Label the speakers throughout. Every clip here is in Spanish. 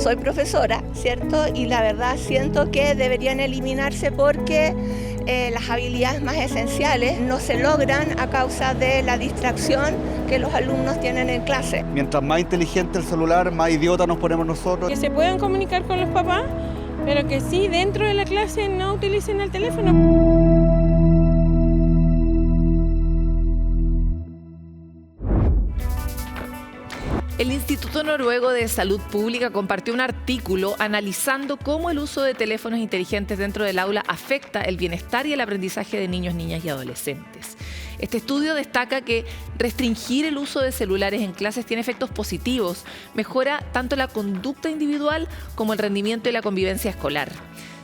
Speaker 1: soy profesora, ¿cierto? Y la verdad siento que deberían eliminarse porque las habilidades más esenciales no se logran a causa de la distracción que los alumnos tienen en clase.
Speaker 2: Mientras más inteligente el celular, más idiota nos ponemos nosotros.
Speaker 3: Que se puedan comunicar con los papás, pero que sí, dentro de la clase no utilicen el teléfono.
Speaker 4: El Instituto Noruego de Salud Pública compartió un artículo analizando cómo el uso de teléfonos inteligentes dentro del aula afecta el bienestar y el aprendizaje de niños, niñas y adolescentes. Este estudio destaca que restringir el uso de celulares en clases tiene efectos positivos, mejora tanto la conducta individual como el rendimiento y la convivencia escolar.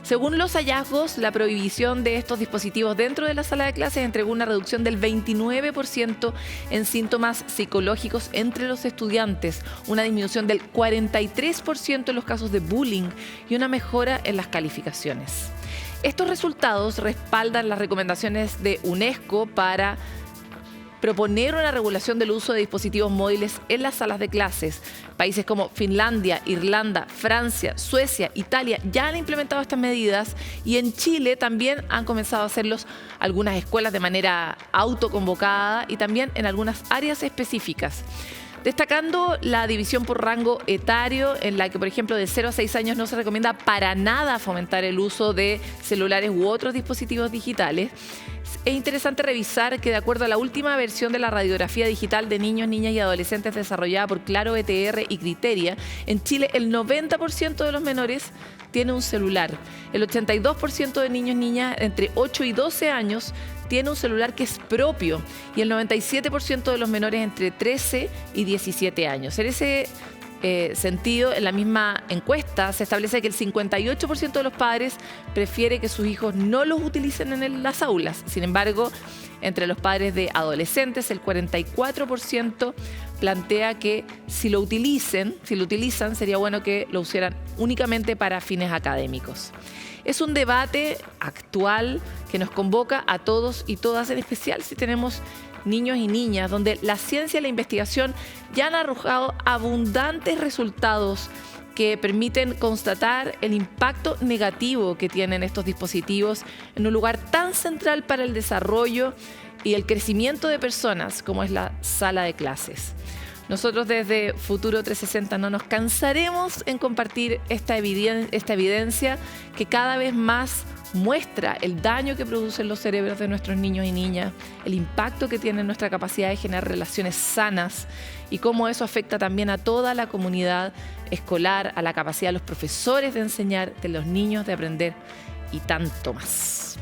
Speaker 4: Según los hallazgos, la prohibición de estos dispositivos dentro de la sala de clases entregó una reducción del 29% en síntomas psicológicos entre los estudiantes, una disminución del 43% en los casos de bullying y una mejora en las calificaciones. Estos resultados respaldan las recomendaciones de UNESCO para proponer una regulación del uso de dispositivos móviles en las salas de clases. Países como Finlandia, Irlanda, Francia, Suecia, Italia ya han implementado estas medidas y en Chile también han comenzado a hacerlos algunas escuelas de manera autoconvocada y también en algunas áreas específicas. Destacando la división por rango etario, en la que, por ejemplo, de 0 a 6 años no se recomienda para nada fomentar el uso de celulares u otros dispositivos digitales. Es interesante revisar que, de acuerdo a la última versión de la radiografía digital de niños, niñas y adolescentes desarrollada por Claro ETR y Criteria, en Chile el 90% de los menores tiene un celular. El 82% de niños, niñas entre 8 y 12 años tiene un celular que es propio y el 97% de los menores entre 13 y 17 años. En ese sentido, en la misma encuesta se establece que el 58% de los padres prefiere que sus hijos no los utilicen en las aulas. Sin embargo, entre los padres de adolescentes, el 44% plantea que si lo utilizan, sería bueno que lo usaran únicamente para fines académicos. Es un debate actual que nos convoca a todos y todas, en especial si tenemos niños y niñas, donde la ciencia y la investigación ya han arrojado abundantes resultados que permiten constatar el impacto negativo que tienen estos dispositivos en un lugar tan central para el desarrollo y el crecimiento de personas como es la sala de clases. Nosotros desde Futuro 360 no nos cansaremos en compartir esta evidencia que cada vez más muestra el daño que producen los cerebros de nuestros niños y niñas, el impacto que tiene en nuestra capacidad de generar relaciones sanas y cómo eso afecta también a toda la comunidad escolar, a la capacidad de los profesores de enseñar, de los niños de aprender y tanto más.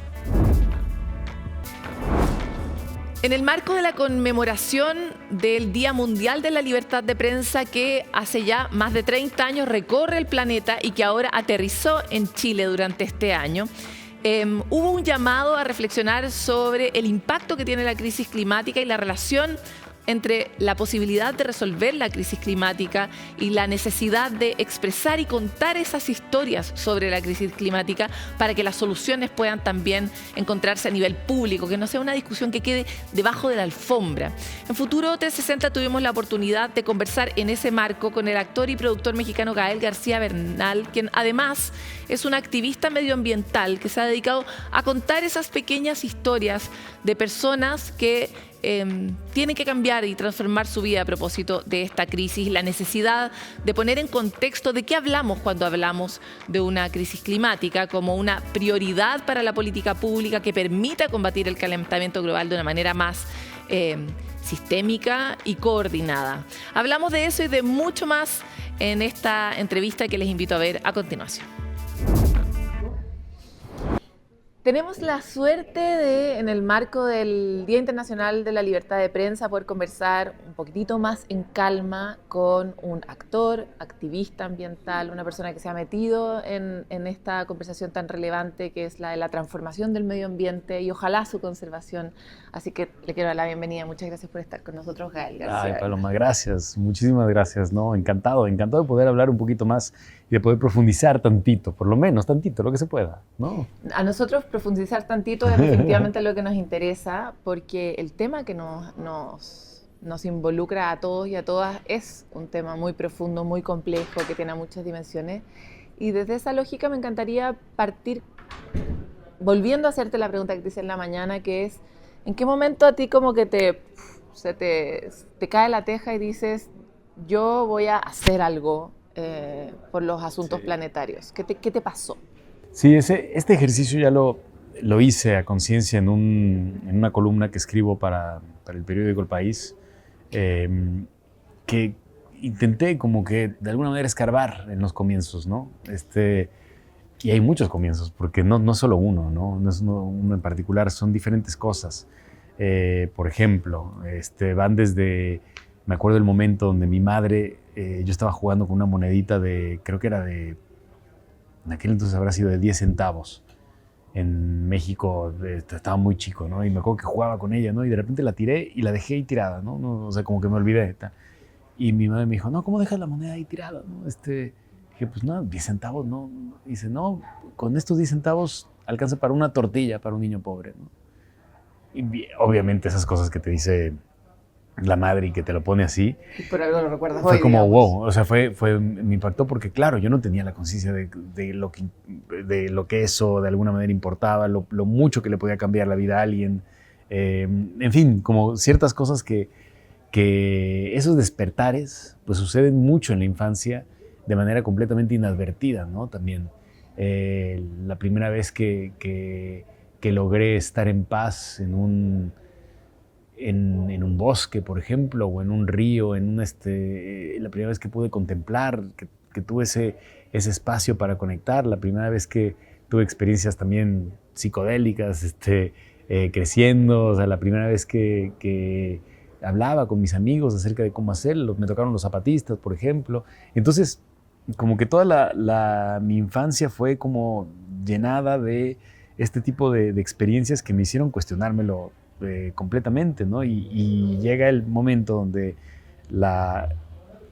Speaker 4: En el marco de la conmemoración del Día Mundial de la Libertad de Prensa, que hace ya más de 30 años recorre el planeta y que ahora aterrizó en Chile durante este año, hubo un llamado a reflexionar sobre el impacto que tiene la crisis climática y la relación entre la posibilidad de resolver la crisis climática y la necesidad de expresar y contar esas historias sobre la crisis climática para que las soluciones puedan también encontrarse a nivel público, que no sea una discusión que quede debajo de la alfombra. En Futuro 360 tuvimos la oportunidad de conversar en ese marco con el actor y productor mexicano Gael García Bernal, quien además es un activista medioambiental que se ha dedicado a contar esas pequeñas historias de personas que tienen que cambiar y transformar su vida a propósito de esta crisis, la necesidad de poner en contexto de qué hablamos cuando hablamos de una crisis climática como una prioridad para la política pública que permita combatir el calentamiento global de una manera más sistémica y coordinada. Hablamos de eso y de mucho más en esta entrevista que les invito a ver a continuación. Tenemos la suerte de, en el marco del Día Internacional de la Libertad de Prensa, poder conversar un poquitito más en calma con un actor, activista ambiental, una persona que se ha metido en esta conversación tan relevante que es la de la transformación del medio ambiente y ojalá su conservación. Así que le quiero dar la bienvenida. Muchas gracias por estar con nosotros, Gael García.
Speaker 5: Ay, Paloma, gracias. Muchísimas gracias. ¿No? Encantado de poder hablar un poquito más y de poder profundizar tantito, por lo menos tantito, lo que se pueda, ¿no?
Speaker 4: A nosotros profundizar tantito es definitivamente lo que nos interesa, porque el tema que nos nos involucra a todos y a todas, es un tema muy profundo, muy complejo, que tiene muchas dimensiones. Y desde esa lógica me encantaría partir volviendo a hacerte la pregunta que te hice en la mañana, que es, ¿en qué momento a ti como que te cae la teja y dices, yo voy a hacer algo por los asuntos planetarios? ¿Qué te pasó?
Speaker 5: Sí, este ejercicio ya lo hice a conciencia en una columna que escribo para el periódico El País, que intenté como que de alguna manera escarbar en los comienzos, ¿no? Y hay muchos comienzos, porque no solo uno, ¿no? No es uno en particular, son diferentes cosas. Por ejemplo, van desde, me acuerdo del momento donde mi madre, yo estaba jugando con una monedita creo que era en aquel entonces habrá sido de 10 centavos. En México estaba muy chico, ¿no? Y me acuerdo que jugaba con ella, ¿no? Y de repente la tiré y la dejé ahí tirada, ¿no? O sea, como que me olvidé. Y mi madre me dijo, no, ¿cómo dejas la moneda ahí tirada? ¿No? Dije, pues no, 10 centavos, no. Dice, no, con estos 10 centavos alcanza para una tortilla para un niño pobre, ¿no? Y obviamente esas cosas que te dice la madre y que te lo pone así.
Speaker 4: Y por algo lo recuerdas
Speaker 5: fue
Speaker 4: hoy,
Speaker 5: como,
Speaker 4: digamos.
Speaker 5: wow, o sea, me impactó porque, claro, yo no tenía la conciencia de lo que eso de alguna manera importaba, lo mucho que le podía cambiar la vida a alguien. En fin, como ciertas cosas que esos despertares pues suceden mucho en la infancia de manera completamente inadvertida, ¿no? También la primera vez que logré estar en paz en un bosque, por ejemplo, o en un río, la primera vez que pude contemplar, que tuve ese espacio para conectar, la primera vez que tuve experiencias también psicodélicas, creciendo, o sea, la primera vez que hablaba con mis amigos acerca de cómo hacerlo, me tocaron los zapatistas, por ejemplo. Entonces, como que toda mi infancia fue como llenada de este tipo de experiencias que me hicieron cuestionármelo completamente, ¿no? Y llega el momento donde la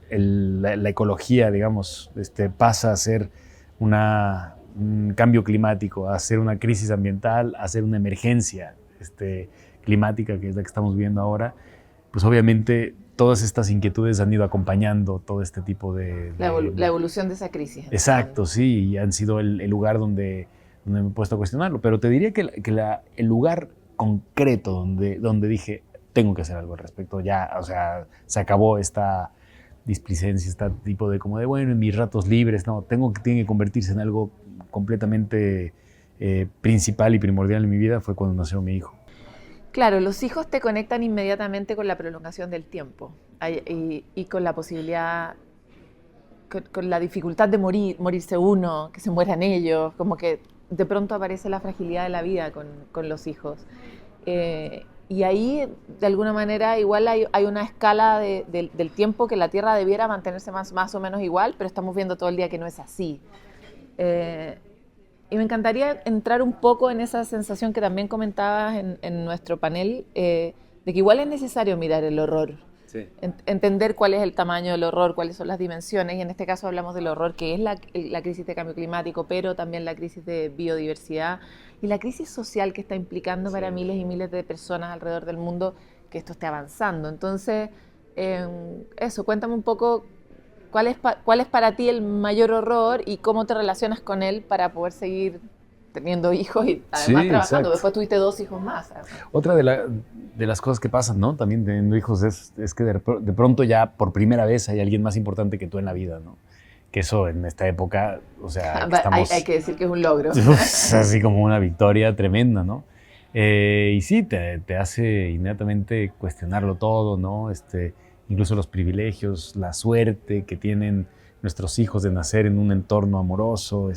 Speaker 5: ecología, digamos, pasa a ser un cambio climático, a ser una crisis ambiental, a ser una emergencia climática, que es la que estamos viviendo ahora. Pues obviamente todas estas inquietudes han ido acompañando todo este tipo
Speaker 4: la evolución de esa crisis.
Speaker 5: Exacto, sí, y han sido el lugar donde me he puesto a cuestionarlo. Pero te diría que el lugar concreto donde dije, tengo que hacer algo al respecto, ya, o sea, se acabó esta displicencia, este tipo de bueno, en mis ratos libres, no, tiene que convertirse en algo completamente principal y primordial en mi vida, fue cuando nació mi hijo.
Speaker 4: Claro, los hijos te conectan inmediatamente con la prolongación del tiempo y con la posibilidad, con la dificultad de morirse uno, que se mueran ellos, como que de pronto aparece la fragilidad de la vida con los hijos. Y ahí, de alguna manera, igual hay una escala del tiempo que la Tierra debiera mantenerse más o menos igual, pero estamos viendo todo el día que no es así. Y me encantaría entrar un poco en esa sensación que también comentabas en nuestro panel, de que igual es necesario mirar el horror, sí. Entender cuál es el tamaño del horror, cuáles son las dimensiones, y en este caso hablamos del horror que es la crisis de cambio climático, pero también la crisis de biodiversidad y la crisis social que está implicando para miles y miles de personas alrededor del mundo que esto esté avanzando. Entonces, eso, cuéntame un poco cuál es para ti el mayor horror y cómo te relacionas con él para poder seguir teniendo hijos y además trabajando. Exacto. Después tuviste 2 hijos más.
Speaker 5: Otra de las cosas que pasan, ¿no? También teniendo hijos es que de pronto ya por primera vez hay alguien más importante que tú en la vida, ¿no? Que eso en esta época, o sea,
Speaker 4: hay que decir que es un logro.
Speaker 5: Es así como una victoria tremenda, ¿no? Y sí, te hace inmediatamente cuestionarlo todo, ¿no? Incluso los privilegios, la suerte que tienen nuestros hijos de nacer en un entorno amoroso,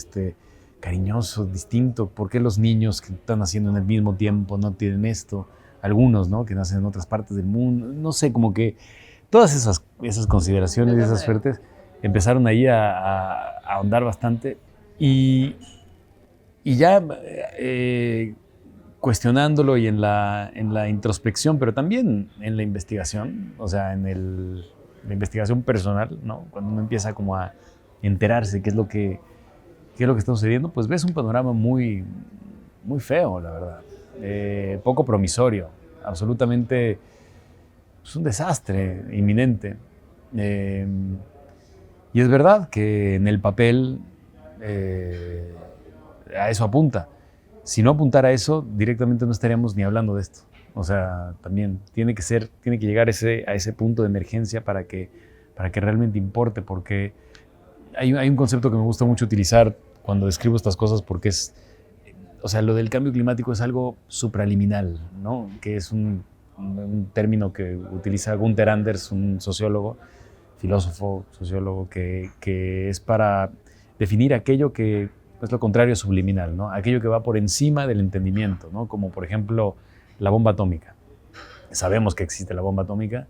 Speaker 5: cariñoso, distinto. ¿Por qué los niños que están naciendo en el mismo tiempo no tienen esto? Algunos, ¿no? Que nacen en otras partes del mundo. No sé, como que todas esas consideraciones y esas suertes empezaron ahí a ahondar bastante. Y ya cuestionándolo y en la introspección, pero también en la investigación, o sea, en la investigación personal, ¿no? Cuando uno empieza como a enterarse qué es lo que está sucediendo, pues ves un panorama muy, muy feo, la verdad. Poco promisorio, absolutamente es un desastre inminente. Y es verdad que en el papel a eso apunta. Si no apuntara a eso, directamente no estaríamos ni hablando de esto. O sea, también tiene que llegar a ese punto de emergencia para que realmente importe, porque hay un concepto que me gusta mucho utilizar cuando describo estas cosas, porque o sea, lo del cambio climático es algo supraliminal, ¿no? Que es un término que utiliza Gunther Anders, un sociólogo, filósofo, sociólogo, que es para definir aquello que es lo contrario a subliminal, ¿no? Aquello que va por encima del entendimiento, ¿no? Como por ejemplo la bomba atómica. Sabemos que existe la bomba atómica,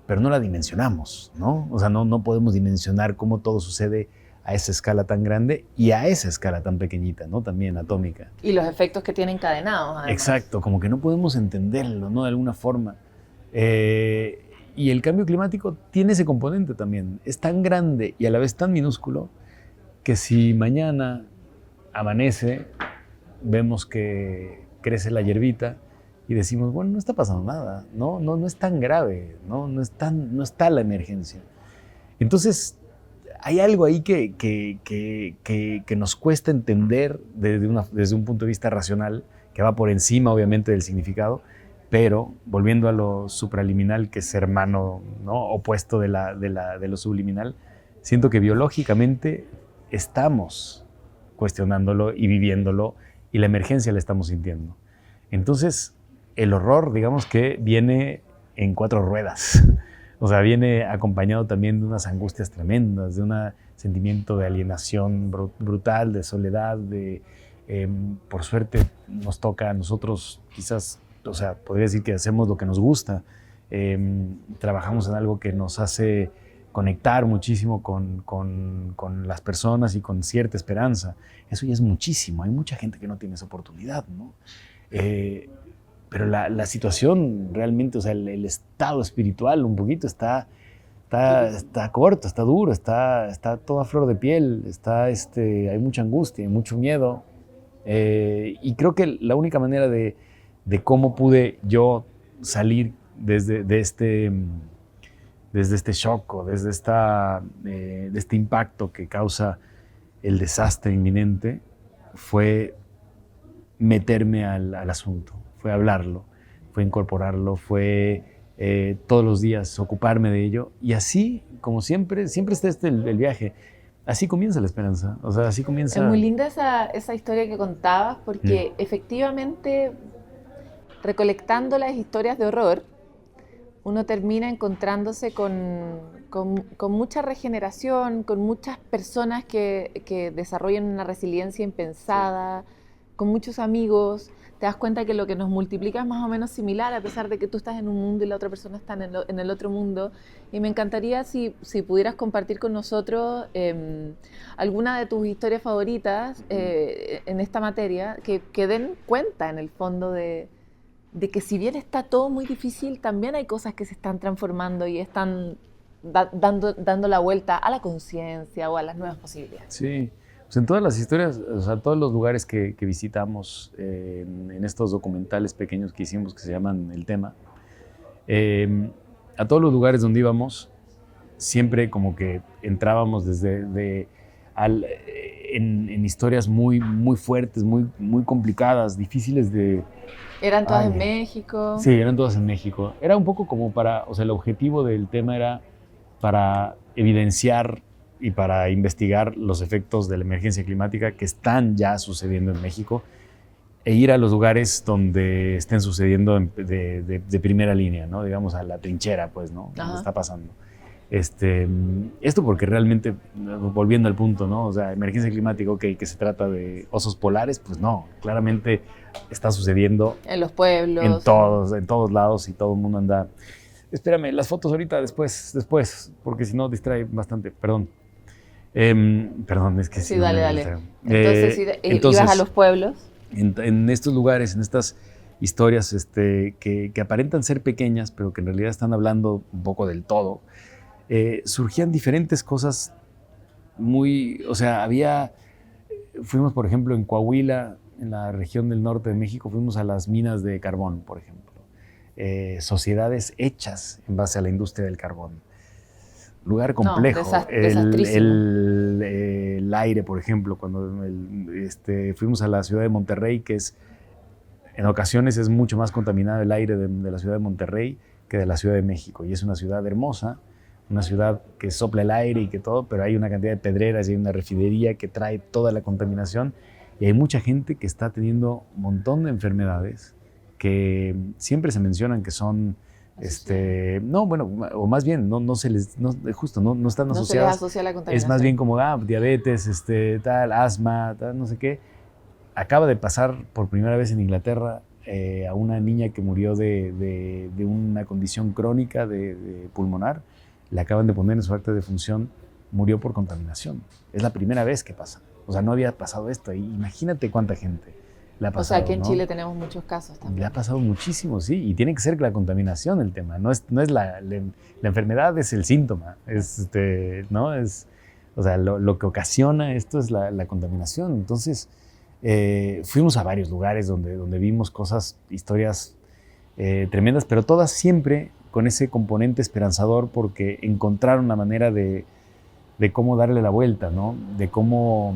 Speaker 5: pero no la dimensionamos, ¿no? O sea, no podemos dimensionar cómo todo sucede a esa escala tan grande y a esa escala tan pequeñita, ¿no? También atómica.
Speaker 4: Y los efectos que tienen encadenados, además.
Speaker 5: Exacto, como que no podemos entenderlo, ¿no? De alguna forma. Y el cambio climático tiene ese componente también. Es tan grande y a la vez tan minúsculo que si mañana amanece, vemos que crece la hierbita y decimos, bueno, no está pasando nada, no es tan grave, no está la emergencia. Entonces, hay algo ahí que nos cuesta entender desde un punto de vista racional, que va por encima, obviamente, del significado, pero volviendo a lo supraliminal, que es hermano, ¿no? Opuesto de lo subliminal, siento que biológicamente estamos cuestionándolo y viviéndolo, y la emergencia la estamos sintiendo. Entonces, el horror, digamos que viene en 4 ruedas. O sea, viene acompañado también de unas angustias tremendas, de un sentimiento de alienación brutal, de soledad, por suerte nos toca a nosotros quizás, o sea, podría decir que hacemos lo que nos gusta, trabajamos en algo que nos hace conectar muchísimo con las personas y con cierta esperanza. Eso ya es muchísimo, hay mucha gente que no tiene esa oportunidad, ¿no? Pero la situación realmente, o sea, el estado espiritual un poquito está corto, está duro, está todo a flor de piel, hay mucha angustia, hay mucho miedo. Y creo que la única manera de cómo pude yo salir desde este shock o desde de este impacto que causa el desastre inminente fue meterme al asunto. Fue hablarlo, fue incorporarlo, fue todos los días ocuparme de ello. Y así, como siempre está el viaje. Así comienza la esperanza. O sea, así comienza.
Speaker 4: Es muy linda esa historia que contabas, porque efectivamente, recolectando las historias de horror, uno termina encontrándose con mucha regeneración, con muchas personas que desarrollan una resiliencia impensada, con muchos amigos. Te das cuenta que lo que nos multiplica es más o menos similar, a pesar de que tú estás en un mundo y la otra persona está en el otro mundo. Y me encantaría si pudieras compartir con nosotros alguna de tus historias favoritas en esta materia, que den cuenta en el fondo de que si bien está todo muy difícil, también hay cosas que se están transformando y están dando la vuelta a la conciencia o a las nuevas posibilidades.
Speaker 5: Sí. Pues en todas las historias, o sea, todos los lugares que visitamos en estos documentales pequeños que hicimos que se llaman El Tema, a todos los lugares donde íbamos, siempre como que entrábamos en historias muy, muy fuertes, muy, muy complicadas, difíciles de...
Speaker 4: ¿Eran todas en México?
Speaker 5: Sí, eran todas en México. Era un poco como o sea, el objetivo del tema era para evidenciar y para investigar los efectos de la emergencia climática que están ya sucediendo en México e ir a los lugares donde estén sucediendo de primera línea, ¿no? Digamos, a la trinchera, pues, ¿no? Donde está pasando. Esto porque realmente, volviendo al punto, ¿no? O sea, emergencia climática, ok, que se trata de osos polares, pues no, claramente está sucediendo
Speaker 4: en los pueblos,
Speaker 5: en todos lados, y todo el mundo anda... Espérame, las fotos ahorita, después, porque si no distrae bastante, perdón. Perdón, es que sí.
Speaker 4: Sí, dale. Entonces, ¿ibas a los pueblos?
Speaker 5: En estos lugares, en estas historias que aparentan ser pequeñas, pero que en realidad están hablando un poco del todo, surgían diferentes cosas muy... O sea, fuimos, por ejemplo, en Coahuila, en la región del norte de México, fuimos a las minas de carbón, por ejemplo. sociedades hechas en base a la industria del carbón. Lugar complejo.
Speaker 4: Desastrísimo.
Speaker 5: El aire, por ejemplo, cuando fuimos a la ciudad de Monterrey, que en ocasiones es mucho más contaminado el aire de la ciudad de Monterrey que de la Ciudad de México. Y es una ciudad hermosa, una ciudad que sopla el aire y que todo, pero hay una cantidad de pedreras y hay una refinería que trae toda la contaminación. Y hay mucha gente que está teniendo un montón de enfermedades que siempre se mencionan que son, no, bueno, o más bien, no se les, justo, no están asociadas.
Speaker 4: No se les asocia la contaminación.
Speaker 5: Es más bien como, diabetes, tal, asma, tal, no sé qué. Acaba de pasar por primera vez en Inglaterra a una niña que murió de una condición crónica de pulmonar. Le acaban de poner en su acta de defunción, murió por contaminación. Es la primera vez que pasa. O sea, no había pasado esto. Imagínate cuánta gente le ha pasado.
Speaker 4: O sea, aquí en
Speaker 5: ¿no?
Speaker 4: Chile tenemos muchos casos también.
Speaker 5: Le ha pasado muchísimo, sí. Y tiene que ser la contaminación el tema. No es la enfermedad, es el síntoma. ¿No? O sea, lo que ocasiona esto es la contaminación. Entonces, fuimos a varios lugares donde vimos cosas, historias tremendas, pero todas siempre con ese componente esperanzador, porque encontraron la manera de cómo darle la vuelta, ¿no? De cómo...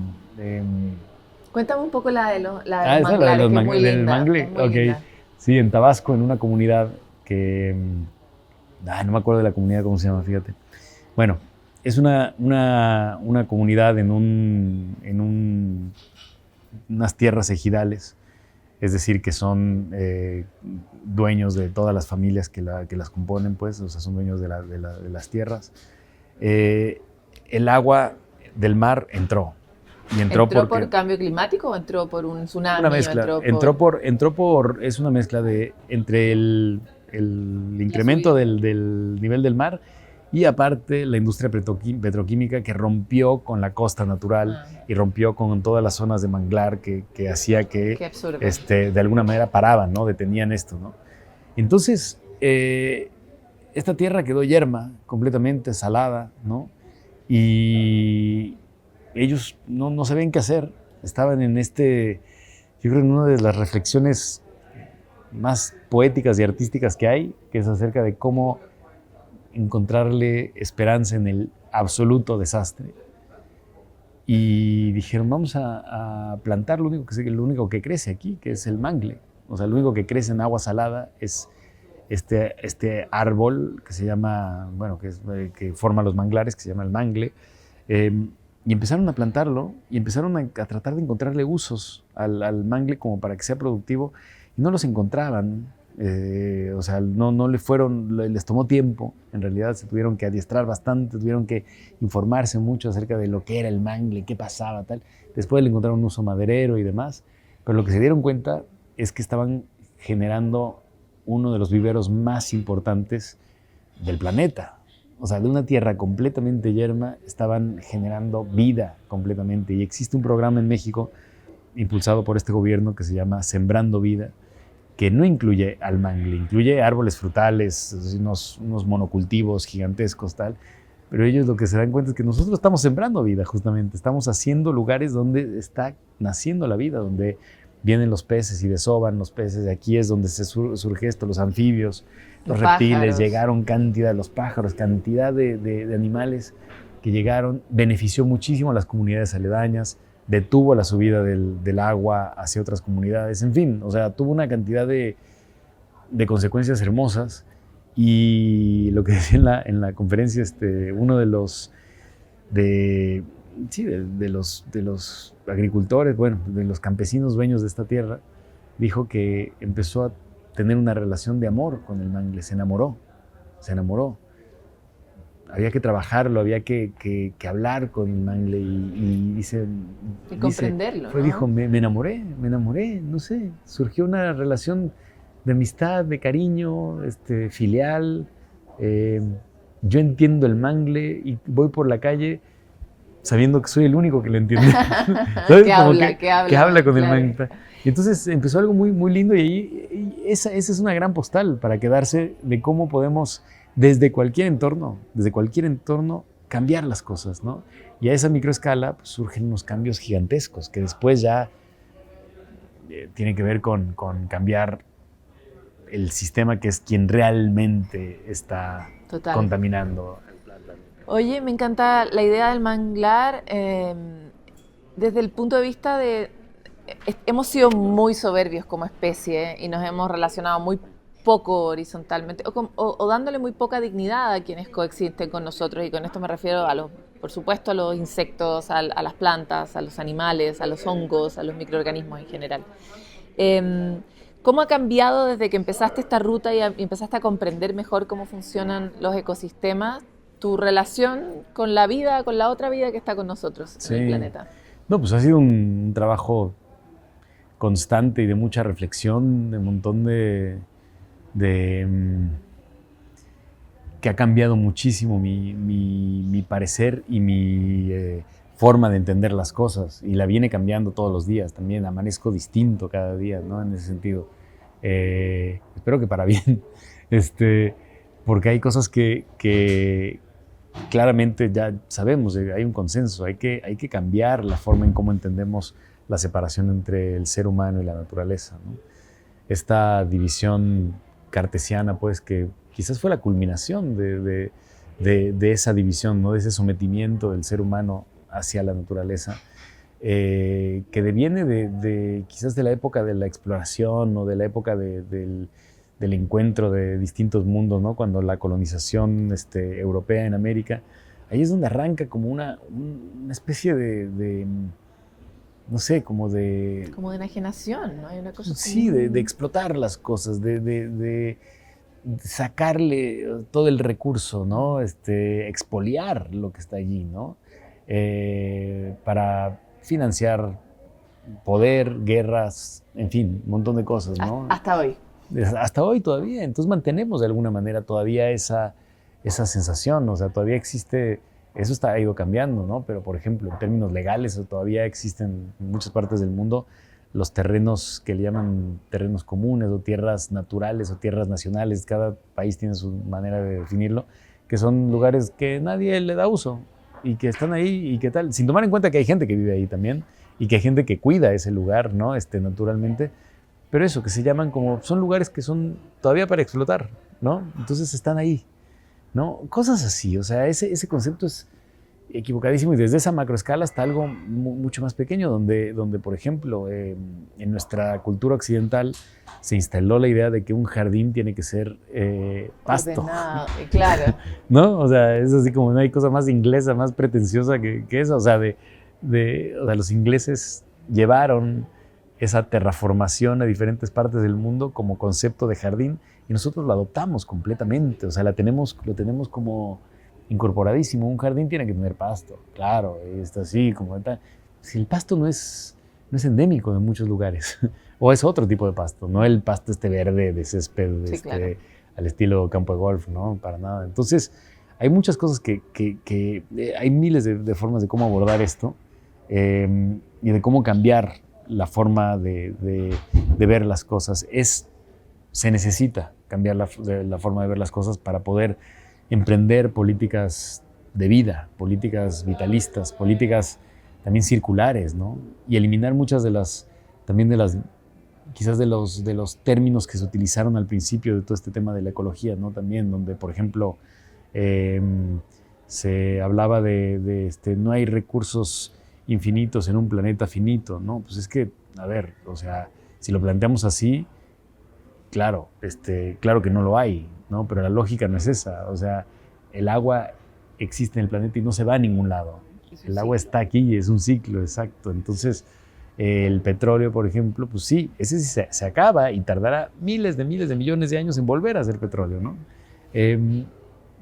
Speaker 4: Cuéntame un poco la de los
Speaker 5: la
Speaker 4: manglares,
Speaker 5: de los
Speaker 4: que es muy
Speaker 5: del
Speaker 4: linda.
Speaker 5: mangle.
Speaker 4: Es muy
Speaker 5: Ok.
Speaker 4: linda.
Speaker 5: Sí, en Tabasco, en una comunidad que... no me acuerdo de la comunidad, cómo se llama, fíjate. Bueno, es una comunidad en unas tierras ejidales, es decir, que son dueños de todas las familias que las componen, pues, o sea, son dueños de las tierras. El agua del mar entró. Y
Speaker 4: ¿Entró
Speaker 5: porque,
Speaker 4: por cambio climático o entró por un tsunami?
Speaker 5: una mezcla. Es una mezcla entre el incremento del nivel del mar y aparte la industria petroquímica que rompió con la costa natural y rompió con todas las zonas de manglar que hacía que de alguna manera paraban, ¿no? Detenían esto, ¿no? Entonces, esta tierra quedó yerma, completamente salada, ¿no? Y ellos no sabían qué hacer. Estaban yo creo en una de las reflexiones más poéticas y artísticas que hay, que es acerca de cómo encontrarle esperanza en el absoluto desastre. Y dijeron, vamos a plantar lo único que crece aquí, que es el mangle. O sea, lo único que crece en agua salada es este árbol que se llama, bueno, que forma los manglares, que se llama el mangle. Y empezaron a plantarlo y empezaron a tratar de encontrarle usos al mangle como para que sea productivo y no los encontraban. O sea, les tomó tiempo, en realidad se tuvieron que adiestrar bastante, tuvieron que informarse mucho acerca de lo que era el mangle, qué pasaba, tal. Después le encontraron un uso maderero y demás, pero lo que se dieron cuenta es que estaban generando uno de los viveros más importantes del planeta. O sea, de una tierra completamente yerma estaban generando vida completamente. Y existe un programa en México impulsado por este gobierno que se llama Sembrando Vida, que no incluye al mangle, incluye árboles frutales, unos monocultivos gigantescos, tal. Pero ellos lo que se dan cuenta es que nosotros estamos sembrando vida, justamente. Estamos haciendo lugares donde está naciendo la vida, donde vienen los peces y desovan los peces. Aquí es donde surge esto, los anfibios, los reptiles, pájaros. Llegaron cantidad de los pájaros, cantidad de animales que llegaron. Benefició muchísimo a las comunidades aledañas, detuvo la subida del agua hacia otras comunidades, en fin, o sea, tuvo una cantidad de consecuencias hermosas. Y lo que decía en la conferencia, uno de los agricultores, bueno, de los campesinos dueños de esta tierra, dijo que empezó a tener una relación de amor con el mangle, se enamoró. Había que trabajarlo, había que hablar con el mangle y
Speaker 4: comprenderlo, ¿no?
Speaker 5: Dijo, me enamoré, no sé, surgió una relación de amistad, de cariño, filial. Yo entiendo el mangle y voy por la calle sabiendo que soy el único que lo entiende.
Speaker 4: Que habla
Speaker 5: con
Speaker 4: claro.
Speaker 5: el mangle. Y entonces empezó algo muy, muy lindo y esa es una gran postal para quedarse de cómo podemos desde cualquier entorno, cambiar las cosas, ¿no? Y a esa microescala pues, surgen unos cambios gigantescos que después ya tienen que ver con cambiar el sistema que es quien realmente está
Speaker 4: Total.
Speaker 5: contaminando.
Speaker 4: Oye, me encanta la idea del manglar desde el punto de vista de... Hemos sido muy soberbios como especie y nos hemos relacionado muy poco horizontalmente o dándole muy poca dignidad a quienes coexisten con nosotros, y con esto me refiero por supuesto a los insectos, a las plantas, a los animales, a los hongos, a los microorganismos en general. ¿Cómo ha cambiado desde que empezaste esta ruta y empezaste a comprender mejor cómo funcionan los ecosistemas, tu relación con la vida, con la otra vida que está con nosotros en el planeta?
Speaker 5: No, pues ha sido un trabajo constante y de mucha reflexión, de un montón de que ha cambiado muchísimo mi parecer y mi forma de entender las cosas, y la viene cambiando todos los días también. Amanezco distinto cada día, ¿no? En ese sentido. Espero que para bien, porque hay cosas que claramente ya sabemos, hay un consenso, hay que cambiar la forma en cómo entendemos la separación entre el ser humano y la naturaleza, ¿no? Esta división cartesiana, pues, que quizás fue la culminación de esa división, ¿no? De ese sometimiento del ser humano hacia la naturaleza, que deviene quizás de la época de la exploración o de la época del encuentro de distintos mundos, ¿no? Cuando la colonización europea en América, ahí es donde arranca como una especie de no sé, como de...
Speaker 4: Como de enajenación, ¿no? Hay una cosa
Speaker 5: sí, de explotar las cosas, de sacarle todo el recurso, ¿no? Expoliar lo que está allí, ¿no? Para financiar poder, guerras, en fin, un montón de cosas, ¿no?
Speaker 4: Hasta hoy.
Speaker 5: Hasta hoy todavía. Entonces mantenemos de alguna manera todavía esa sensación, o sea, todavía existe... Eso ha ido cambiando, ¿no? Pero, por ejemplo, en términos legales, todavía existen en muchas partes del mundo los terrenos que le llaman terrenos comunes o tierras naturales o tierras nacionales. Cada país tiene su manera de definirlo, que son lugares que nadie le da uso y que están ahí y qué tal, sin tomar en cuenta que hay gente que vive ahí también y que hay gente que cuida ese lugar, ¿no? Naturalmente. Pero eso, que se llaman como, son lugares que son todavía para explotar, ¿no? Entonces están ahí, ¿no? Cosas así, o sea, ese concepto es equivocadísimo, y desde esa macroescala hasta algo mucho más pequeño, donde por ejemplo, en nuestra cultura occidental se instaló la idea de que un jardín tiene que ser pasto.
Speaker 4: Ordenado, claro.
Speaker 5: ¿No? O sea, es así como no hay cosa más inglesa, más pretenciosa que eso. O sea, los ingleses llevaron esa terraformación a diferentes partes del mundo como concepto de jardín, y nosotros lo adoptamos completamente. O sea, lo tenemos como incorporadísimo. Un jardín tiene que tener pasto, claro, está así como tal. Si el pasto no es endémico de muchos lugares, o es otro tipo de pasto, no el pasto verde de césped,
Speaker 4: sí, claro,
Speaker 5: al estilo campo de golf, no, para nada. Entonces, hay muchas cosas que hay miles de formas de cómo abordar esto, y de cómo cambiar la forma de ver las cosas. Se necesita cambiar la forma de ver las cosas para poder emprender políticas de vida, políticas vitalistas, políticas también circulares, ¿no? Y eliminar muchas quizás de los términos que se utilizaron al principio de todo este tema de la ecología, ¿no? También, donde, por ejemplo, se hablaba de no hay recursos infinitos en un planeta finito, ¿no? Pues es que, a ver, o sea, si lo planteamos así, claro, claro que no lo hay, ¿no? Pero la lógica no es esa. O sea, el agua existe en el planeta y no se va a ningún lado. El agua está aquí y es un ciclo, exacto. Entonces, el petróleo, por ejemplo, pues sí, ese sí se acaba y tardará miles de millones de años en volver a ser petróleo, ¿no?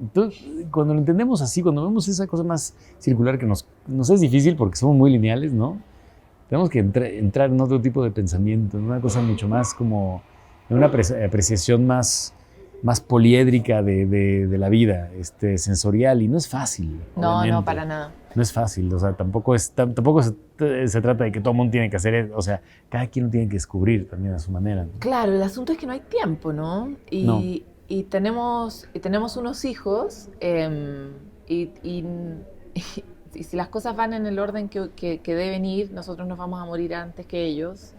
Speaker 5: Entonces, cuando lo entendemos así, cuando vemos esa cosa más circular que nos es difícil porque somos muy lineales, ¿no? Tenemos que entrar en otro tipo de pensamiento, en una cosa mucho más como, en una apreciación más poliédrica de la vida, sensorial, y no es fácil.
Speaker 4: No,
Speaker 5: obviamente.
Speaker 4: no, para nada.
Speaker 5: No es fácil, o sea, tampoco se trata de que todo el mundo tiene que hacer eso, o sea, cada quien lo tiene que descubrir también a su manera, ¿no?
Speaker 4: Claro, el asunto es que no hay tiempo, ¿no? Y tenemos unos hijos, y si las cosas van en el orden que deben ir, nosotros nos vamos a morir antes que ellos.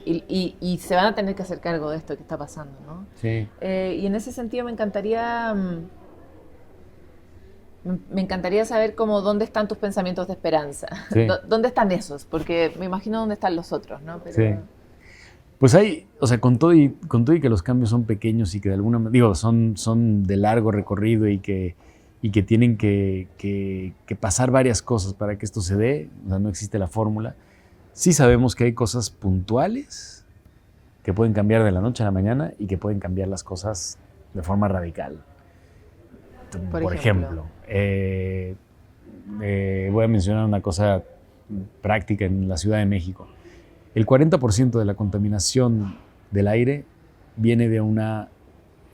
Speaker 4: y se van a tener que hacer cargo de esto que está pasando, ¿no?
Speaker 5: Sí.
Speaker 4: Y en ese sentido me encantaría saber cómo dónde están tus pensamientos de esperanza.
Speaker 5: Sí.
Speaker 4: ¿Dónde están esos? Porque me imagino dónde están los otros, ¿no? Pero...
Speaker 5: Sí. Pues hay, o sea, con todo y que los cambios son pequeños y que de alguna manera, digo, son de largo recorrido y que tienen que pasar varias cosas para que esto se dé, o sea, no existe la fórmula. Sí sabemos que hay cosas puntuales que pueden cambiar de la noche a la mañana y que pueden cambiar las cosas de forma radical. Por ejemplo, voy a mencionar una cosa práctica en la Ciudad de México. El 40% de la contaminación del aire viene de una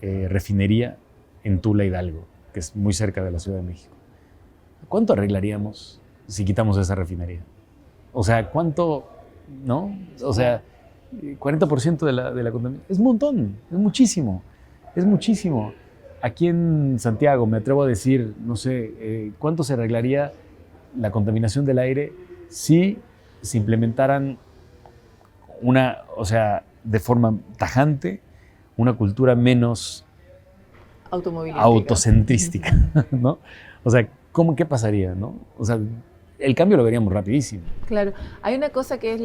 Speaker 5: refinería en Tula, Hidalgo, que es muy cerca de la Ciudad de México. ¿Cuánto arreglaríamos si quitamos esa refinería? O sea, ¿cuánto? ¿No? O sea, 40% de la contaminación. Es un montón, es muchísimo, es muchísimo. Aquí en Santiago me atrevo a decir, no sé, ¿cuánto se arreglaría la contaminación del aire si se implementaran o sea, de forma tajante, una cultura menos autocentrística, ¿no? O sea, ¿qué pasaría, no? O sea, el cambio lo veríamos rapidísimo.
Speaker 4: Claro, hay una cosa que es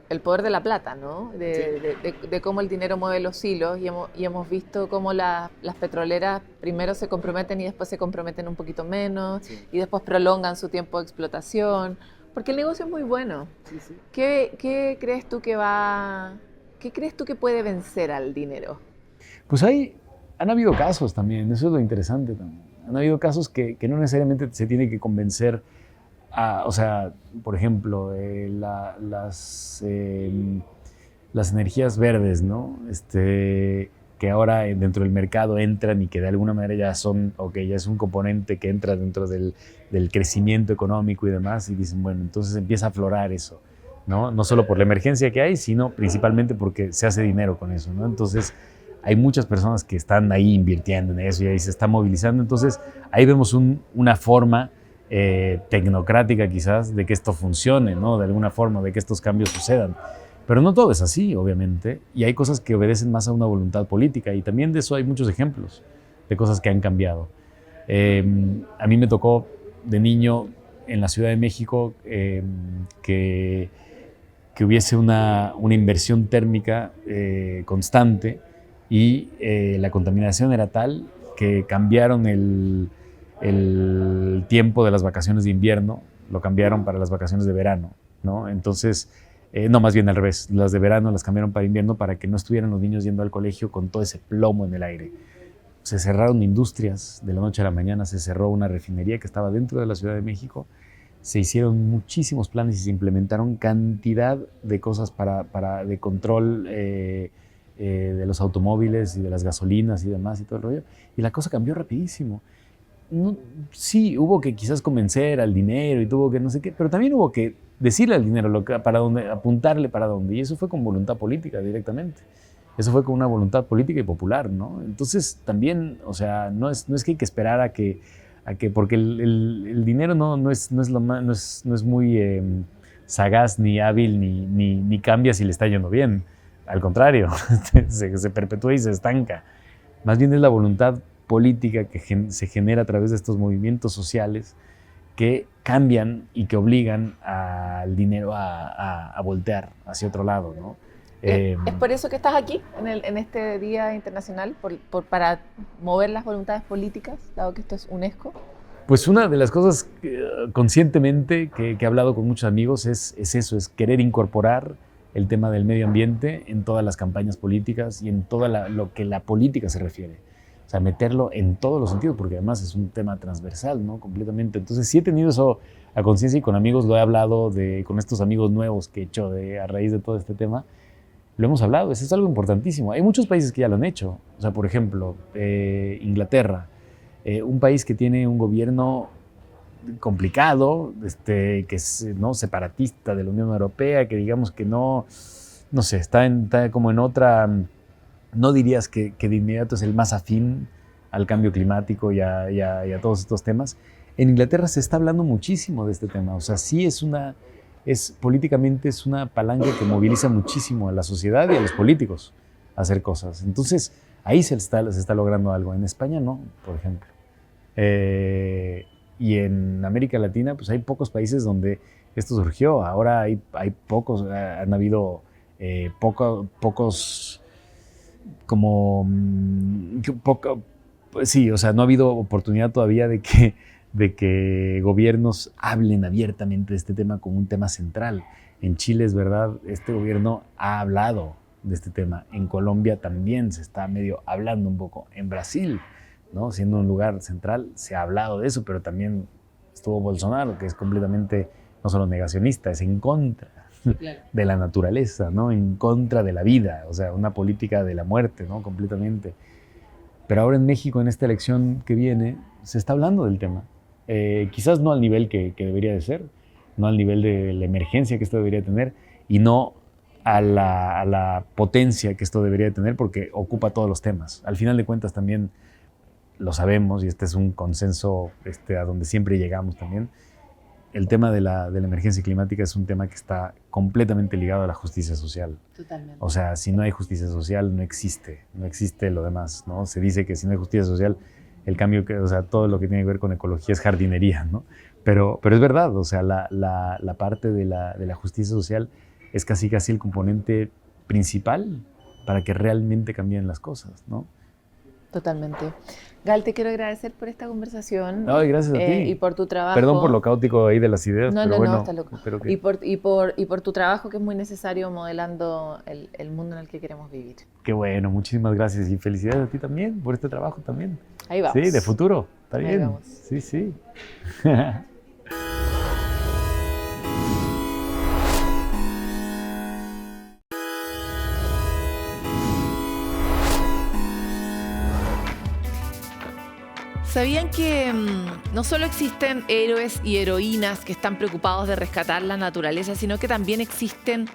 Speaker 4: el poder de la plata, ¿no? De cómo el dinero mueve los hilos y hemos visto cómo las petroleras primero se comprometen y después se comprometen un poquito menos y después prolongan su tiempo de explotación, porque el negocio es muy bueno. Sí. ¿Qué crees tú que puede vencer al dinero?
Speaker 5: Pues han habido casos también, eso es lo interesante también. Han habido casos que no necesariamente se tiene que convencer o sea, por ejemplo, las energías verdes, ¿no? Que ahora dentro del mercado entran y que de alguna manera ya es un componente que entra dentro del crecimiento económico y demás, y dicen, bueno, entonces empieza a aflorar eso, ¿no? No solo por la emergencia que hay, sino principalmente porque se hace dinero con eso, ¿no? Entonces, hay muchas personas que están ahí invirtiendo en eso y ahí se está movilizando. Entonces, ahí vemos una forma tecnocrática quizás de que esto funcione, ¿no? De alguna forma, de que estos cambios sucedan. Pero no todo es así, obviamente, y hay cosas que obedecen más a una voluntad política, y también de eso hay muchos ejemplos, de cosas que han cambiado. A mí me tocó de niño en la Ciudad de México que hubiese una inversión térmica constante, y la contaminación era tal que cambiaron el tiempo de las vacaciones de invierno, lo cambiaron para las vacaciones de verano, ¿no? Entonces, no, más bien al revés, las de verano las cambiaron para invierno para que no estuvieran los niños yendo al colegio con todo ese plomo en el aire. Se cerraron industrias de la noche a la mañana, se cerró una refinería que estaba dentro de la Ciudad de México, se hicieron muchísimos planes y se implementaron cantidad de cosas de control de los automóviles y de las gasolinas y demás y todo el rollo, y la cosa cambió rapidísimo. No, sí, hubo que quizás convencer al dinero y tuvo que no sé qué, pero también hubo que decirle al dinero para dónde, apuntarle para dónde, y eso fue con voluntad política directamente. Eso fue con una voluntad política y popular, ¿no? Entonces también, o sea, no es que hay que esperar a que porque el dinero no es muy sagaz ni hábil ni cambia si le está yendo bien. Al contrario, se perpetúa y se estanca. Más bien es la voluntad política que se genera a través de estos movimientos sociales que cambian y que obligan al dinero a voltear hacia otro lado, ¿no?
Speaker 4: ¿Es por eso que estás aquí, en este Día Internacional, para mover las voluntades políticas, dado que esto es UNESCO?
Speaker 5: Pues una de las cosas conscientemente que he hablado con muchos amigos es eso, es querer incorporar el tema del medio ambiente en todas las campañas políticas y en todo lo que la política se refiere. O sea, meterlo en todos los sentidos, porque además es un tema transversal, ¿no? Completamente. Entonces sí he tenido eso a conciencia, y con amigos lo he hablado, con estos amigos nuevos que he hecho a raíz de todo este tema. Lo hemos hablado, eso es algo importantísimo. Hay muchos países que ya lo han hecho. O sea, por ejemplo, Inglaterra, un país que tiene un gobierno complicado, que es, ¿no?, separatista de la Unión Europea, que digamos que no sé, está como en otra, no dirías que de inmediato es el más afín al cambio climático y a todos estos temas. En Inglaterra se está hablando muchísimo de este tema, o sea, sí es una políticamente es una palanca que moviliza muchísimo a la sociedad y a los políticos a hacer cosas. Entonces, ahí se está logrando algo. En España no, por ejemplo. Y en América Latina, pues hay pocos países donde esto surgió. Ahora hay pocos, han habido pocos, como, sí, o sea, no ha habido oportunidad todavía de que gobiernos hablen abiertamente de este tema como un tema central. En Chile, es verdad, este gobierno ha hablado de este tema. En Colombia también se está medio hablando un poco. En Brasil, ¿no? Siendo un lugar central, se ha hablado de eso, pero también estuvo Bolsonaro, que es completamente no solo negacionista, es en contra de la naturaleza, ¿no? En contra de la vida, o sea, una política de la muerte, ¿no? Completamente. Pero ahora en México, en esta elección que viene, se está hablando del tema. Quizás no al nivel que debería de ser, no al nivel de la emergencia que esto debería tener, y no a la potencia que esto debería de tener, porque ocupa todos los temas. Al final de cuentas también lo sabemos, y este es un consenso a donde siempre llegamos también. El tema de la emergencia climática es un tema que está completamente ligado a la justicia social.
Speaker 4: Totalmente.
Speaker 5: O sea, si no hay justicia social, no existe lo demás, ¿no? Se dice que si no hay justicia social, el cambio, o sea, todo lo que tiene que ver con ecología es jardinería, ¿no? Pero es verdad, o sea, la parte de la justicia social es casi el componente principal para que realmente cambien las cosas, ¿no?
Speaker 4: Totalmente. Gal, te quiero agradecer por esta conversación.
Speaker 5: Ay, gracias a ti.
Speaker 4: Y por tu trabajo.
Speaker 5: Perdón por lo caótico ahí de las ideas, pero bueno.
Speaker 4: No, está loco. Y por tu trabajo, que es muy necesario modelando el mundo en el que queremos vivir.
Speaker 5: Qué bueno, muchísimas gracias y felicidades a ti también por este trabajo también.
Speaker 4: Ahí vamos.
Speaker 5: Sí, de futuro, está bien.
Speaker 4: Ahí vamos.
Speaker 5: Sí.
Speaker 4: ¿Sabían que no solo existen héroes y heroínas que están preocupados de rescatar la naturaleza, sino que también existen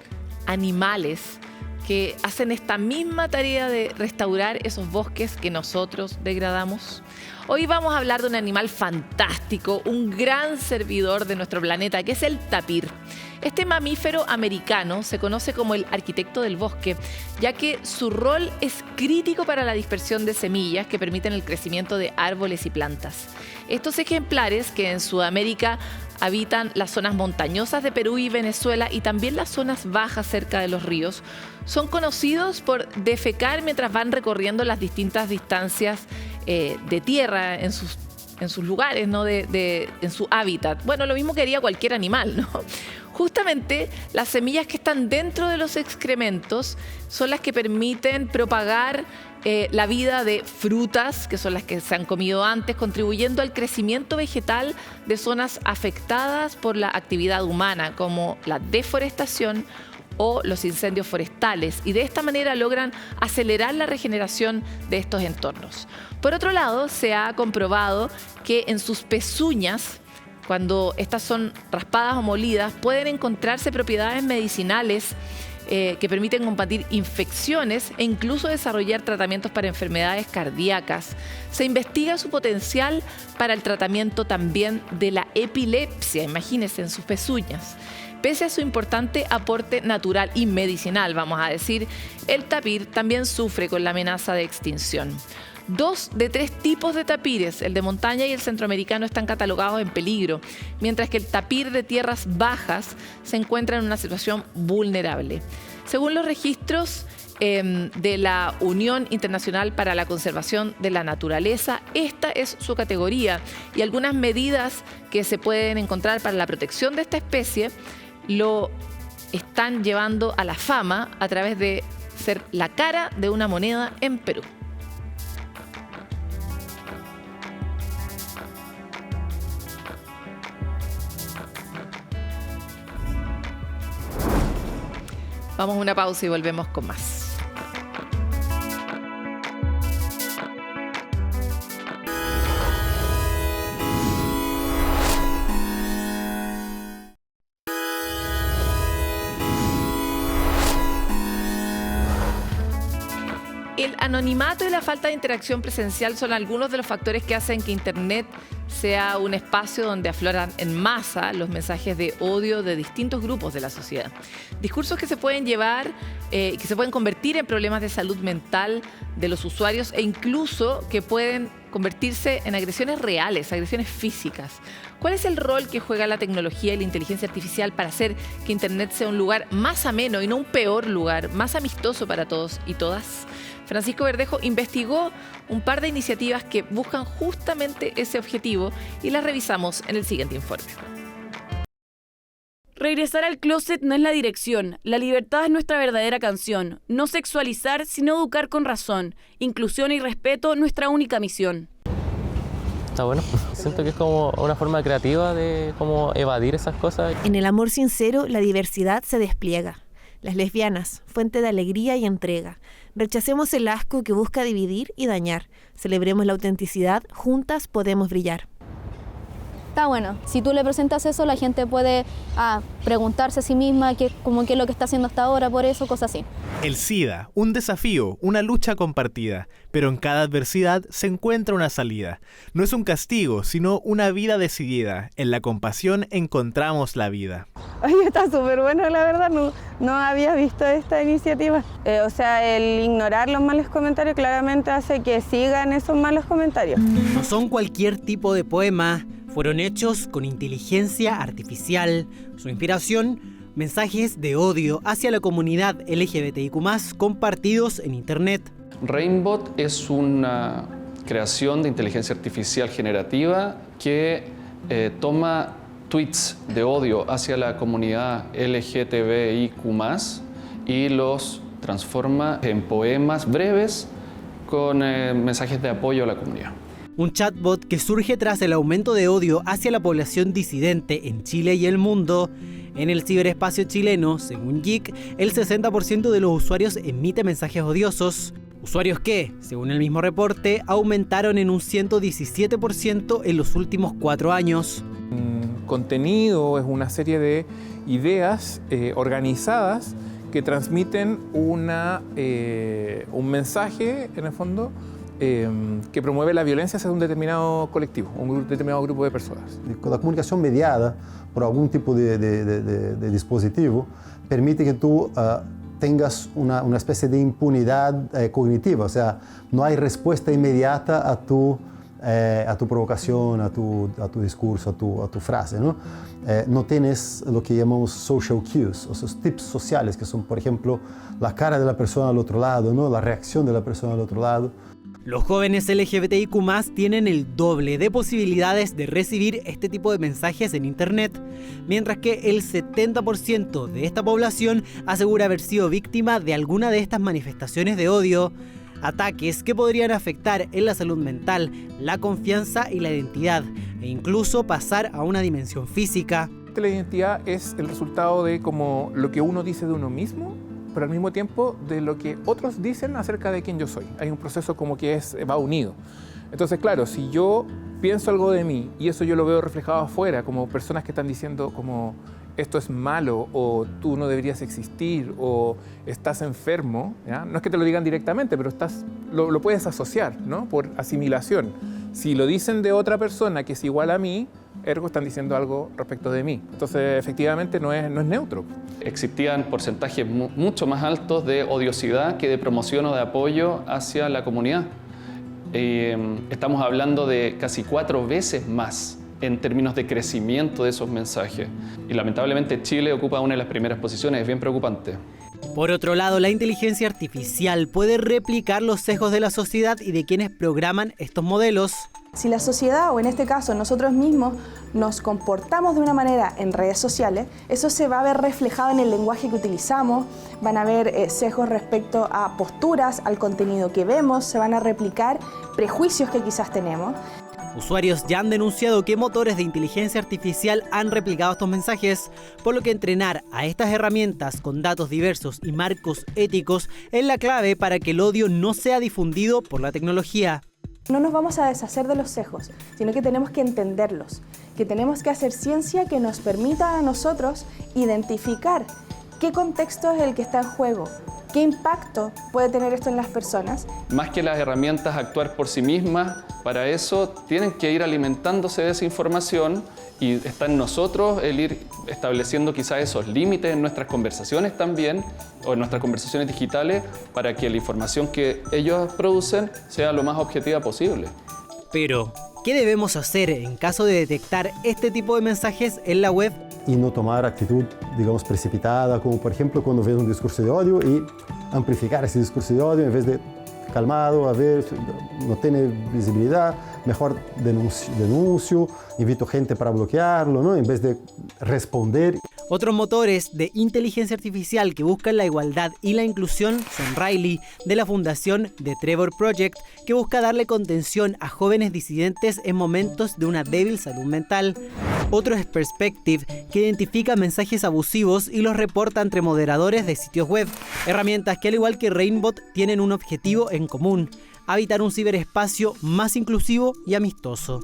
Speaker 4: animales que hacen esta misma tarea de restaurar esos bosques que nosotros degradamos? Hoy vamos a hablar de un animal fantástico, un gran servidor de nuestro planeta, que es el tapir. Este mamífero americano se conoce como el arquitecto del bosque, ya que su rol es crítico para la dispersión de semillas que permiten el crecimiento de árboles y plantas. Estos ejemplares, que en Sudamérica habitan las zonas montañosas de Perú y Venezuela y también las zonas bajas cerca de los ríos, son conocidos por defecar mientras van recorriendo las distintas distancias de tierra en sus lugares, ¿no? En su hábitat. Bueno, lo mismo que haría cualquier animal, ¿no? Justamente las semillas que están dentro de los excrementos son las que permiten propagar la vida de frutas, que son las que se han comido antes, contribuyendo al crecimiento vegetal de zonas afectadas por la actividad humana, como la deforestación o los incendios forestales, y de esta manera logran acelerar la regeneración de estos entornos. Por otro lado, se ha comprobado que en sus pezuñas, cuando estas son raspadas o molidas, pueden encontrarse propiedades medicinales que permiten combatir infecciones e incluso desarrollar tratamientos para enfermedades cardíacas. Se investiga su potencial para el tratamiento también de la epilepsia, imagínense, en sus pezuñas. Pese a su importante aporte natural y medicinal, vamos a decir, el tapir también sufre con la amenaza de extinción. 2 de 3 tipos de tapires, el de montaña y el centroamericano, están catalogados en peligro, mientras que el tapir de tierras bajas se encuentra en una situación vulnerable. Según los registros de la Unión Internacional para la Conservación de la Naturaleza, esta es su categoría, y algunas medidas que se pueden encontrar para la protección de esta especie lo están llevando a la fama a través de ser la cara de una moneda en Perú. Vamos a una pausa y volvemos con más. El anonimato y la falta de interacción presencial son algunos de los factores que hacen que Internet sea un espacio donde afloran en masa los mensajes de odio de distintos grupos de la sociedad. Discursos que se pueden llevar, que se pueden convertir en problemas de salud mental de los usuarios e incluso que pueden convertirse en agresiones reales, agresiones físicas. ¿Cuál es el rol que juega la tecnología y la inteligencia artificial para hacer que Internet sea un lugar más ameno y no un peor lugar, más amistoso para todos y todas? Francisco Verdejo investigó un par de iniciativas que buscan justamente ese objetivo y las revisamos en el siguiente informe.
Speaker 6: Regresar al closet no es la dirección. La libertad es nuestra verdadera canción. No sexualizar, sino educar con razón. Inclusión y respeto, nuestra única misión.
Speaker 7: Está bueno. Siento que es como una forma creativa de cómo evadir esas cosas.
Speaker 8: En el amor sincero, la diversidad se despliega. Las lesbianas, fuente de alegría y entrega. Rechacemos el asco que busca dividir y dañar. Celebremos la autenticidad, juntas podemos brillar.
Speaker 9: Está bueno, si tú le presentas eso, la gente puede preguntarse a sí misma qué es lo que está haciendo hasta ahora, por eso, cosas así.
Speaker 10: El SIDA, un desafío, una lucha compartida, pero en cada adversidad se encuentra una salida. No es un castigo, sino una vida decidida. En la compasión encontramos la vida.
Speaker 3: Oye, está súper bueno, la verdad, no había visto esta iniciativa. El ignorar los malos comentarios claramente hace que sigan esos malos comentarios.
Speaker 11: No son cualquier tipo de poema, fueron hechos con inteligencia artificial. Su inspiración, mensajes de odio hacia la comunidad LGBTIQ+, compartidos en Internet.
Speaker 12: Rainbot es una creación de inteligencia artificial generativa que toma tweets de odio hacia la comunidad LGTBIQ+, y los transforma en poemas breves con mensajes de apoyo a la comunidad.
Speaker 11: Un chatbot que surge tras el aumento de odio hacia la población disidente en Chile y el mundo. En el ciberespacio chileno, según Geek, el 60% de los usuarios emite mensajes odiosos. Usuarios que, según el mismo reporte, aumentaron en un 117% en los últimos 4 años.
Speaker 13: Contenido es una serie de ideas organizadas que transmiten un mensaje, en el fondo, que promueve la violencia hacia un determinado colectivo, un determinado grupo de personas.
Speaker 14: La comunicación mediada por algún tipo de dispositivo permite que tú tengas una especie de impunidad cognitiva, o sea, no hay respuesta inmediata a tu provocación, a tu discurso, a tu frase, ¿no? No tienes lo que llamamos social cues, o esos tips sociales que son, por ejemplo, la cara de la persona al otro lado, ¿no? La reacción de la persona al otro lado.
Speaker 11: Los jóvenes LGBTIQ+ tienen el doble de posibilidades de recibir este tipo de mensajes en Internet, mientras que el 70% de esta población asegura haber sido víctima de alguna de estas manifestaciones de odio, ataques que podrían afectar en la salud mental, la confianza y la identidad, e incluso pasar a una dimensión física.
Speaker 13: La identidad es el resultado de como lo que uno dice de uno mismo, pero al mismo tiempo de lo que otros dicen acerca de quién yo soy. Hay un proceso como que va unido. Entonces, claro, si yo pienso algo de mí y eso yo lo veo reflejado afuera, como personas que están diciendo como esto es malo, o tú no deberías existir, o estás enfermo, ¿ya? No es que te lo digan directamente, pero lo puedes asociar, ¿no? Por asimilación. Si lo dicen de otra persona que es igual a mí, ergo están diciendo algo respecto de mí. Entonces, efectivamente, no es neutro.
Speaker 12: Existían porcentajes mucho más altos de odiosidad que de promoción o de apoyo hacia la comunidad. Estamos hablando de casi 4 veces más en términos de crecimiento de esos mensajes. Y lamentablemente Chile ocupa una de las primeras posiciones, es bien preocupante.
Speaker 11: Por otro lado, la inteligencia artificial puede replicar los sesgos de la sociedad y de quienes programan estos modelos.
Speaker 15: Si la sociedad, o en este caso nosotros mismos, nos comportamos de una manera en redes sociales, eso se va a ver reflejado en el lenguaje que utilizamos, van a haber sesgos respecto a posturas, al contenido que vemos, se van a replicar prejuicios que quizás tenemos.
Speaker 11: Usuarios ya han denunciado que motores de inteligencia artificial han replicado estos mensajes, por lo que entrenar a estas herramientas con datos diversos y marcos éticos es la clave para que el odio no sea difundido por la tecnología.
Speaker 15: No nos vamos a deshacer de los sesgos, sino que tenemos que entenderlos, que tenemos que hacer ciencia que nos permita a nosotros identificar ¿Qué contexto es el que está en juego? ¿Qué impacto puede tener esto en las personas?
Speaker 12: Más que las herramientas actuar por sí mismas, para eso tienen que ir alimentándose de esa información y está en nosotros el ir estableciendo quizás esos límites en nuestras conversaciones también o en nuestras conversaciones digitales para que la información que ellos producen sea lo más objetiva posible.
Speaker 11: Pero, ¿qué debemos hacer en caso de detectar este tipo de mensajes en la web?
Speaker 14: Y no tomar actitud, digamos, precipitada, como por ejemplo cuando ves un discurso de odio y amplificar ese discurso de odio en vez de calmado, a ver, no tiene visibilidad, mejor denuncio, invito gente para bloquearlo, ¿no? En vez de responder.
Speaker 11: Otros motores de inteligencia artificial que buscan la igualdad y la inclusión son Riley, de la fundación The Trevor Project, que busca darle contención a jóvenes disidentes en momentos de una débil salud mental. Otro es Perspective, que identifica mensajes abusivos y los reporta entre moderadores de sitios web. Herramientas que, al igual que Rainbot, tienen un objetivo en común: habitar un ciberespacio más inclusivo y amistoso.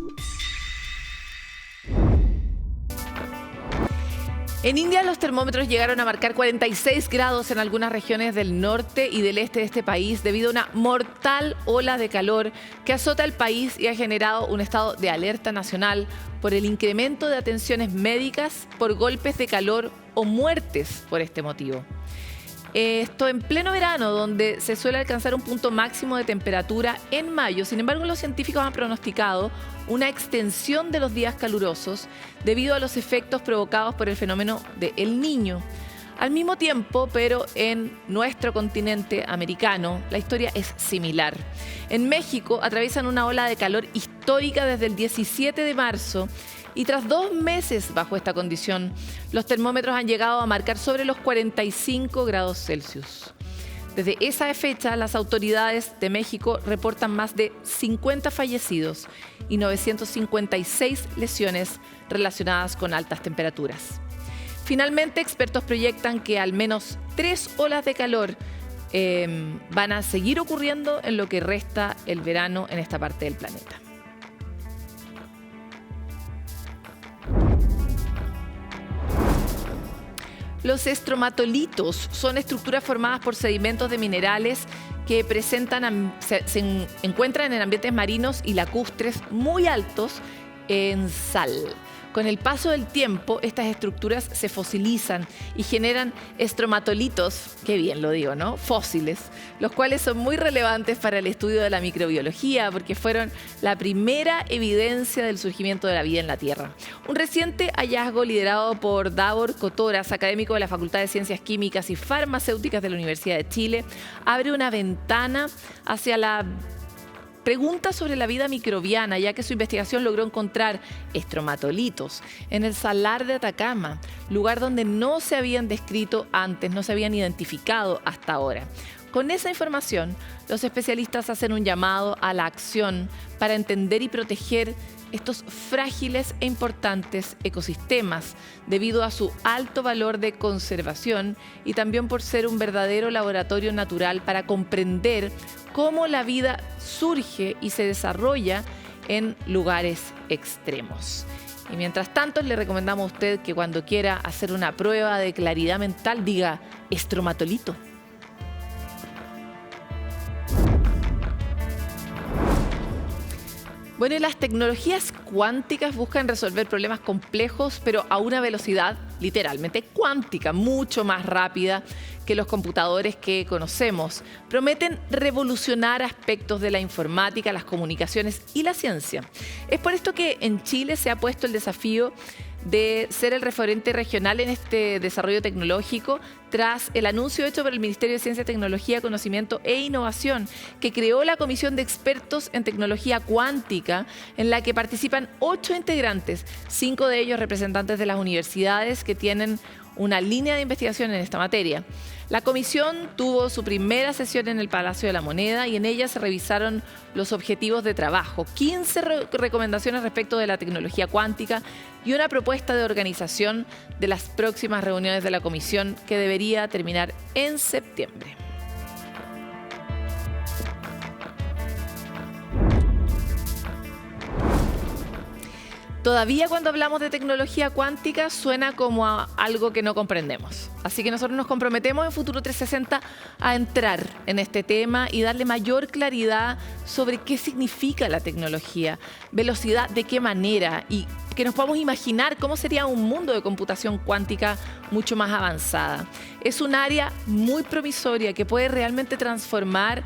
Speaker 4: En India los termómetros llegaron a marcar 46 grados en algunas regiones del norte y del este de este país debido a una mortal ola de calor que azota el país y ha generado un estado de alerta nacional por el incremento de atenciones médicas por golpes de calor o muertes por este motivo. Esto en pleno verano, donde se suele alcanzar un punto máximo de temperatura en mayo. Sin embargo, los científicos han pronosticado una extensión de los días calurosos debido a los efectos provocados por el fenómeno de El Niño. Al mismo tiempo, pero en nuestro continente americano, la historia es similar. En México atraviesan una ola de calor histórica desde el 17 de marzo y tras 2 meses bajo esta condición, los termómetros han llegado a marcar sobre los 45 grados Celsius. Desde esa fecha, las autoridades de México reportan más de 50 fallecidos y 956 lesiones relacionadas con altas temperaturas. Finalmente, expertos proyectan que al menos 3 olas de calor van a seguir ocurriendo en lo que resta el verano en esta parte del planeta. Los estromatolitos son estructuras formadas por sedimentos de minerales que se encuentran en ambientes marinos y lacustres muy altos en sal. Con el paso del tiempo, estas estructuras se fosilizan y generan estromatolitos, qué bien lo digo, ¿no? Fósiles, los cuales son muy relevantes para el estudio de la microbiología porque fueron la primera evidencia del surgimiento de la vida en la Tierra. Un reciente hallazgo liderado por Davor Cotoras, académico de la Facultad de Ciencias Químicas y Farmacéuticas de la Universidad de Chile, abre una ventana hacia la pregunta sobre la vida microbiana, ya que su investigación logró encontrar estromatolitos en el Salar de Atacama, lugar donde no se habían descrito antes, no se habían identificado hasta ahora. Con esa información, los especialistas hacen un llamado a la acción para entender y proteger estos frágiles e importantes ecosistemas debido a su alto valor de conservación y también por ser un verdadero laboratorio natural para comprender cómo la vida surge y se desarrolla en lugares extremos. Y mientras tanto, le recomendamos a usted que cuando quiera hacer una prueba de claridad mental diga estromatolito. Bueno, y las tecnologías cuánticas buscan resolver problemas complejos, pero a una velocidad literalmente cuántica, mucho más rápida que los computadores que conocemos. Prometen revolucionar aspectos de la informática, las comunicaciones y la ciencia. Es por esto que en Chile se ha puesto el desafío de ser el referente regional en este desarrollo tecnológico tras el anuncio hecho por el Ministerio de Ciencia, Tecnología, Conocimiento e Innovación, que creó la Comisión de Expertos en Tecnología Cuántica, en la que participan 8 integrantes, 5 de ellos representantes de las universidades que tienen una línea de investigación en esta materia. La comisión tuvo su primera sesión en el Palacio de la Moneda y en ella se revisaron los objetivos de trabajo, 15 recomendaciones respecto de la tecnología cuántica y una propuesta de organización de las próximas reuniones de la comisión que debería terminar en septiembre. Todavía cuando hablamos de tecnología cuántica suena como a algo que no comprendemos. Así que nosotros nos comprometemos en Futuro 360 a entrar en este tema y darle mayor claridad sobre qué significa la tecnología, velocidad, de qué manera, y que nos podamos imaginar cómo sería un mundo de computación cuántica mucho más avanzada. Es un área muy promisoria que puede realmente transformar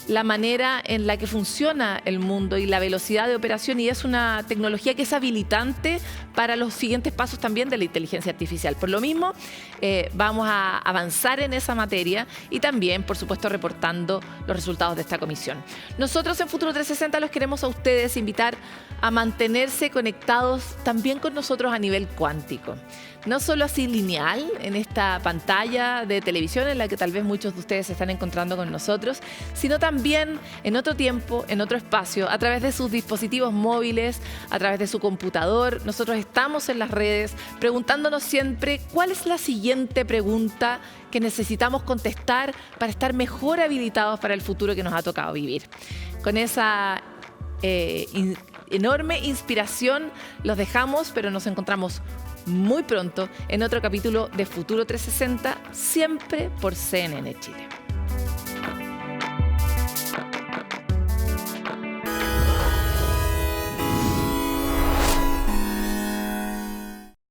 Speaker 4: la manera en la que funciona el mundo y la velocidad de operación, y es una tecnología que es habilitante para los siguientes pasos también de la inteligencia artificial. Por lo mismo, vamos a avanzar en esa materia y también, por supuesto, reportando los resultados de esta comisión. Nosotros en Futuro 360 los queremos a ustedes invitar a mantenerse conectados también con nosotros a nivel cuántico. No solo así lineal en esta pantalla de televisión en la que tal vez muchos de ustedes se están encontrando con nosotros, sino también en otro tiempo, en otro espacio, a través de sus dispositivos móviles, a través de su computador. Nosotros estamos en las redes preguntándonos siempre cuál es la siguiente pregunta que necesitamos contestar para estar mejor habilitados para el futuro que nos ha tocado vivir. Con esa enorme inspiración los dejamos, pero nos encontramos muy pronto en otro capítulo de Futuro 360, siempre por CNN Chile.